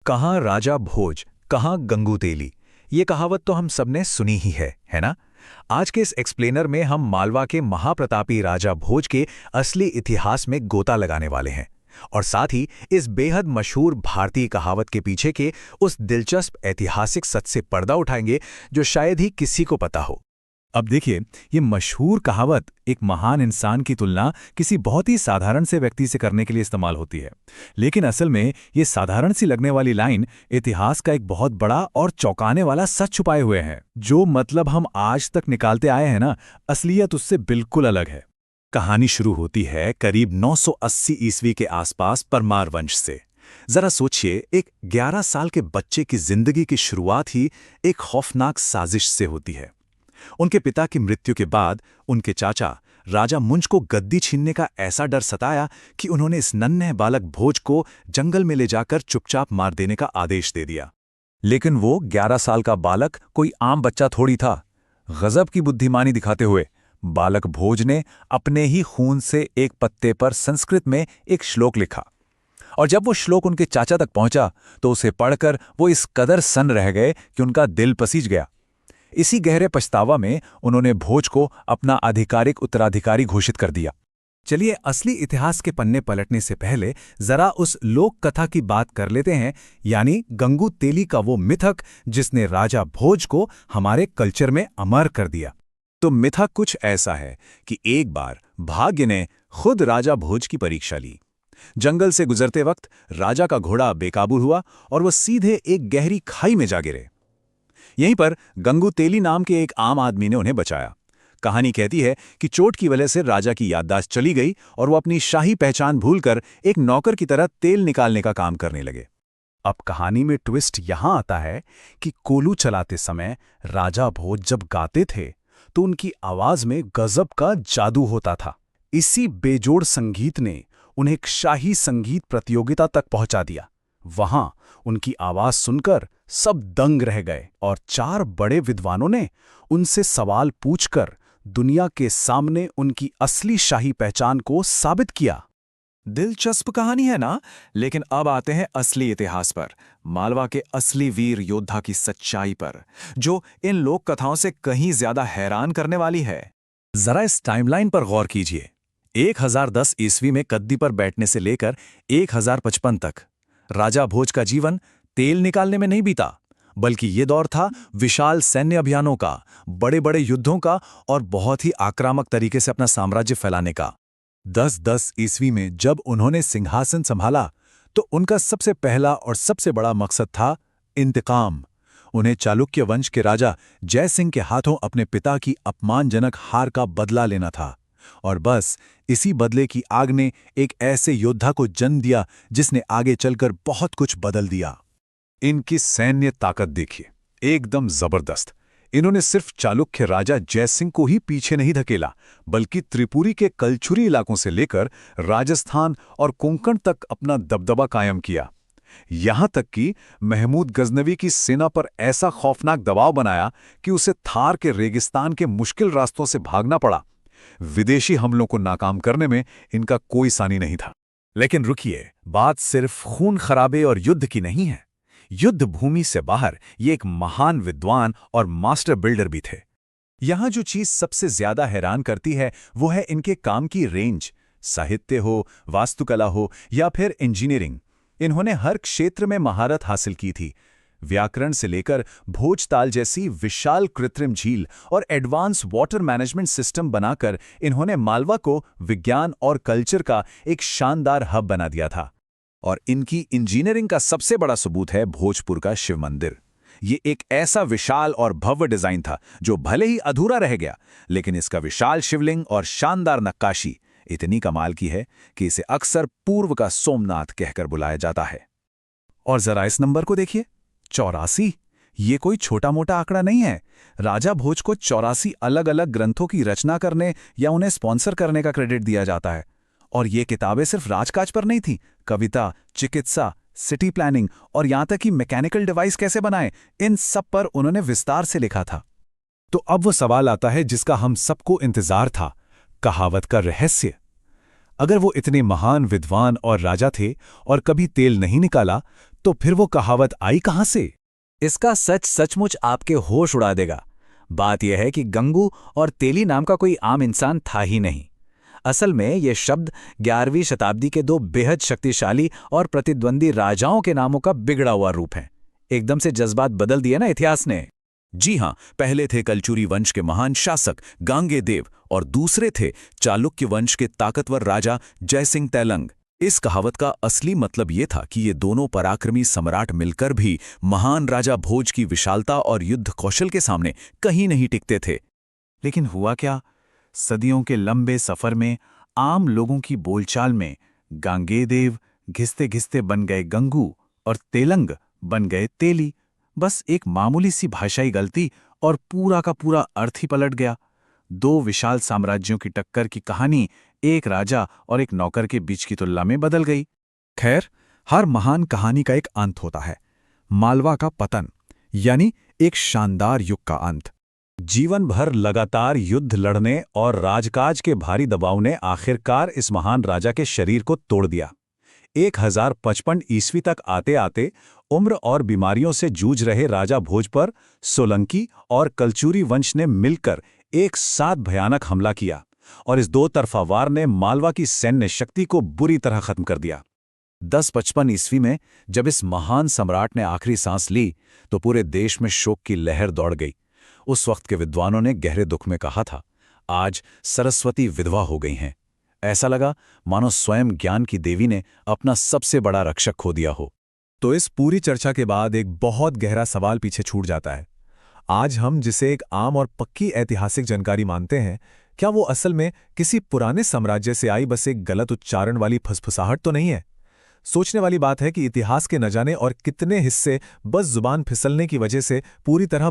कहाँ राजा भोज, कहाँ गंगू तेली। ये कहावत तो हम सबने सुनी ही है ना। आज के इस एक्सप्लेनर में हम मालवा के महाप्रतापी राजा भोज के असली इतिहास में गोता लगाने वाले हैं और साथ ही इस बेहद मशहूर भारतीय कहावत के पीछे के उस दिलचस्प ऐतिहासिक सच से पर्दा उठाएंगे जो शायद ही किसी को पता हो। अब देखिए, ये मशहूर कहावत एक महान इंसान की तुलना किसी बहुत ही साधारण से व्यक्ति से करने के लिए इस्तेमाल होती है, लेकिन असल में ये साधारण सी लगने वाली लाइन इतिहास का एक बहुत बड़ा और चौंकाने वाला सच छुपाए हुए है। जो मतलब हम आज तक निकालते आए हैं ना, असलियत उससे बिल्कुल अलग है। कहानी शुरू होती है करीब 980 ईस्वी के आसपास परमार वंश से। जरा सोचिए, एक 11 साल के बच्चे की जिंदगी की शुरुआत ही एक खौफनाक साजिश से होती है। उनके पिता की मृत्यु के बाद उनके चाचा राजा मुंज को गद्दी छीनने का ऐसा डर सताया कि उन्होंने इस नन्हे बालक भोज को जंगल में ले जाकर चुपचाप मार देने का आदेश दे दिया। लेकिन वो 11 साल का बालक कोई आम बच्चा थोड़ी था। गजब की बुद्धिमानी दिखाते हुए बालक भोज ने अपने ही खून से एक पत्ते पर संस्कृत में एक श्लोक लिखा, और जब वो श्लोक उनके चाचा तक पहुंचा तो उसे पढ़कर वो इस कदर सन्न रह गए कि उनका दिल पसीज गया। इसी गहरे पछतावा में उन्होंने भोज को अपना आधिकारिक उत्तराधिकारी घोषित कर दिया। चलिए, असली इतिहास के पन्ने पलटने से पहले जरा उस लोक कथा की बात कर लेते हैं, यानी गंगू तेली का वो मिथक जिसने राजा भोज को हमारे कल्चर में अमर कर दिया। तो मिथक कुछ ऐसा है कि एक बार भाग्य ने खुद राजा भोज की परीक्षा ली। जंगल से गुजरते वक्त राजा का घोड़ा बेकाबू हुआ और वह सीधे एक गहरी खाई में जा गिरे। यहीं पर गंगू तेली नाम के एक आम आदमी ने उन्हें बचाया। कहानी कहती है कि चोट की वजह से राजा की याददाश्त चली गई और वो अपनी शाही पहचान भूलकर एक नौकर की तरह तेल निकालने का काम करने लगे। अब कहानी में ट्विस्ट यहां आता है कि कोलू चलाते समय राजा भोज जब गाते थे तो उनकी आवाज में गजब का जादू होता था। इसी बेजोड़ संगीत ने उन्हें एक शाही संगीत प्रतियोगिता तक पहुंचा दिया। वहां उनकी आवाज सुनकर सब दंग रह गए और 4 बड़े विद्वानों ने उनसे सवाल पूछकर दुनिया के सामने उनकी असली शाही पहचान को साबित किया। दिलचस्प कहानी है ना। लेकिन अब आते हैं असली इतिहास पर, मालवा के असली वीर योद्धा की सच्चाई पर, जो इन लोक कथाओं से कहीं ज्यादा हैरान करने वाली है। जरा इस टाइमलाइन पर गौर कीजिए। 1010 ईस्वी में गद्दी पर बैठने से लेकर 1055 तक राजा भोज का जीवन तेल निकालने में नहीं बीता, बल्कि ये दौर था विशाल सैन्य अभियानों का, बड़े बड़े युद्धों का और बहुत ही आक्रामक तरीके से अपना साम्राज्य फैलाने का। 1010 ईस्वी में जब उन्होंने सिंहासन संभाला तो उनका सबसे पहला और सबसे बड़ा मकसद था इंतकाम। उन्हें चालुक्य वंश के राजा जय सिंह के हाथों अपने पिता की अपमानजनक हार का बदला लेना था। और बस इसी बदले की आग ने एक ऐसे योद्धा को जन्म दिया जिसने आगे चलकर बहुत कुछ बदल दिया। इनकी सैन्य ताकत देखिए, एकदम जबरदस्त। इन्होंने सिर्फ चालुक्य राजा जयसिंह को ही पीछे नहीं धकेला, बल्कि त्रिपुरी के कलचुरी इलाकों से लेकर राजस्थान और कोंकण तक अपना दबदबा कायम किया। यहां तक कि महमूद गजनवी की सेना पर ऐसा खौफनाक दबाव बनाया कि उसे थार के रेगिस्तान के मुश्किल रास्तों से भागना पड़ा। विदेशी हमलों को नाकाम करने में इनका कोई सानी नहीं था। लेकिन रुकिए, बात सिर्फ खून खराबे और युद्ध की नहीं है। युद्ध भूमि से बाहर ये एक महान विद्वान और मास्टर बिल्डर भी थे। यहां जो चीज सबसे ज्यादा हैरान करती है वो है इनके काम की रेंज। साहित्य हो, वास्तुकला हो या फिर इंजीनियरिंग, इन्होंने हर क्षेत्र में महारत हासिल की थी। व्याकरण से लेकर भोजताल जैसी विशाल कृत्रिम झील और एडवांस वाटर मैनेजमेंट सिस्टम बनाकर इन्होंने मालवा को विज्ञान और कल्चर का एक शानदार हब बना दिया था। और इनकी इंजीनियरिंग का सबसे बड़ा सबूत है भोजपुर का शिव मंदिर। ये एक ऐसा विशाल और भव्य डिजाइन था जो भले ही अधूरा रह गया, लेकिन इसका विशाल शिवलिंग और शानदार नक्काशी इतनी कमाल की है कि इसे अक्सर पूर्व का सोमनाथ कहकर बुलाया जाता है। और जरा इस नंबर को देखिए, 84। ये कोई छोटा मोटा आंकड़ा नहीं है। राजा भोज को 84 अलग अलग ग्रंथों की रचना करने या उन्हें स्पॉन्सर करने का क्रेडिट दिया जाता है। और ये किताबें सिर्फ राजकाज पर नहीं थीं, कविता, चिकित्सा, सिटी प्लानिंग और यहां तक कि मैकेनिकल डिवाइस कैसे बनाएं, इन सब पर उन्होंने विस्तार से लिखा था। तो अब वो सवाल आता है जिसका हम सबको इंतजार था, कहावत का रहस्य। अगर वो इतने महान विद्वान और राजा थे और कभी तेल नहीं निकाला, तो फिर वो कहावत आई कहां से? इसका सच सचमुच आपके होश उड़ा देगा। बात यह है कि गंगू और तेली नाम का कोई आम इंसान था ही नहीं। असल में ये शब्द 11वीं शताब्दी के दो बेहद शक्तिशाली और प्रतिद्वंदी राजाओं के नामों का बिगड़ा हुआ रूप है। एकदम से जज्बात बदल दिए ना इतिहास ने। जी हां, पहले थे कलचुरी वंश के महान शासक गांगे देव और दूसरे थे चालुक्य वंश के ताकतवर राजा जयसिंह तैलंग। इस कहावत का असली मतलब ये था कि ये दोनों पराक्रमी सम्राट मिलकर भी महान राजा भोज की विशालता और युद्ध कौशल के सामने कहीं नहीं टिकते थे। लेकिन हुआ क्या? सदियों के लंबे सफर में, आम लोगों की बोलचाल में, गांगेयदेव घिसते घिसते बन गए गंगू और तेलंग बन गए तेली। बस एक मामूली सी भाषाई गलती और पूरा का पूरा अर्थ ही पलट गया। दो विशाल साम्राज्यों की टक्कर की कहानी एक राजा और एक नौकर के बीच की तुलना में बदल गई। खैर, हर महान कहानी का एक अंत होता है। मालवा का पतन, यानी एक शानदार युग का अंत। जीवन भर लगातार युद्ध लड़ने और राजकाज के भारी दबाव ने आखिरकार इस महान राजा के शरीर को तोड़ दिया। 1055 ईस्वी तक आते आते उम्र और बीमारियों से जूझ रहे राजा भोज पर सोलंकी और कलचुरी वंश ने मिलकर एक साथ भयानक हमला किया और इस दो तरफा वार ने मालवा की सैन्य शक्ति को बुरी तरह खत्म कर दिया। 1055 ईस्वी में जब इस महान सम्राट ने आखिरी सांस ली तो पूरे देश में शोक की लहर दौड़ गई। उस वक्त के विद्वानों ने गहरे दुख में कहा था, आज सरस्वती विधवा हो गई हैं। ऐसा लगा मानो स्वयं ज्ञान की देवी ने अपना सबसे बड़ा रक्षक खो दिया हो। तो इस पूरी चर्चा के बाद एक बहुत गहरा सवाल पीछे छूट जाता है। आज हम जिसे एक आम और पक्की ऐतिहासिक जानकारी मानते हैं, क्या वो असल में किसी पुराने साम्राज्य से आई बस एक गलत उच्चारण वाली फुसफुसाहट तो नहीं है? सोचने वाली बात है कि इतिहास के न जाने और कितने हिस्से बस जुबान फिसलने की वजह से पूरी तरह